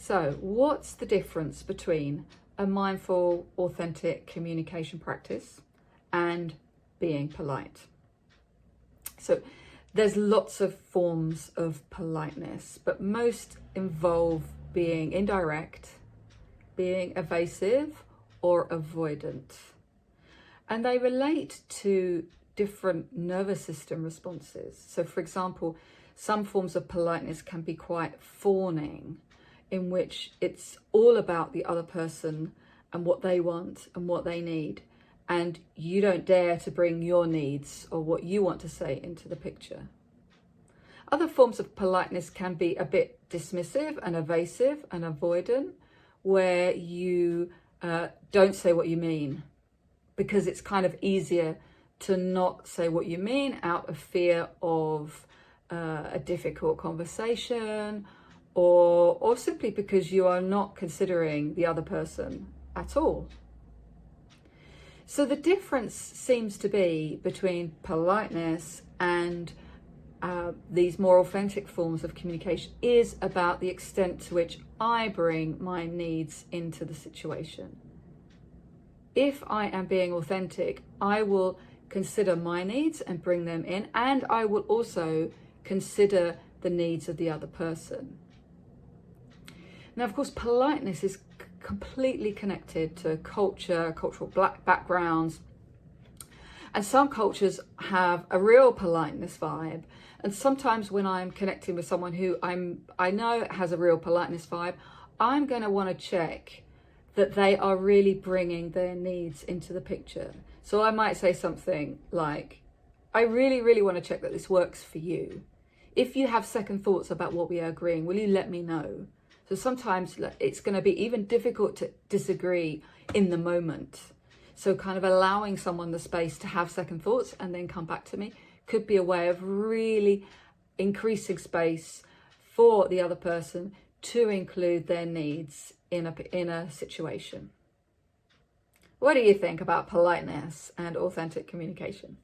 So what's the difference between a mindful, authentic communication practice and being polite? So there's lots of forms of politeness, but most involve being indirect, being evasive, or avoidant. And they relate to different nervous system responses. So for example, some forms of politeness can be quite fawning, in which it's all about the other person and what they want and what they need. And you don't dare to bring your needs or what you want to say into the picture. Other forms of politeness can be a bit dismissive and evasive and avoidant, where you don't say what you mean, because it's kind of easier to not say what you mean out of fear of a difficult conversation, or simply because you are not considering the other person at all. So the difference seems to be between politeness and these more authentic forms of communication is about the extent to which I bring my needs into the situation. If I am being authentic, I will consider my needs and bring them in, and I will also consider the needs of the other person. Now, of course, politeness is completely connected to culture, cultural backgrounds. And some cultures have a real politeness vibe. And sometimes when I'm connecting with someone who I know has a real politeness vibe, I'm going to want to check that they are really bringing their needs into the picture. So I might say something like, I really, really want to check that this works for you. If you have second thoughts about what we are agreeing, will you let me know? So sometimes it's going to be even difficult to disagree in the moment. So kind of allowing someone the space to have second thoughts and then come back to me could be a way of really increasing space for the other person to include their needs in a situation. What do you think about politeness and authentic communication?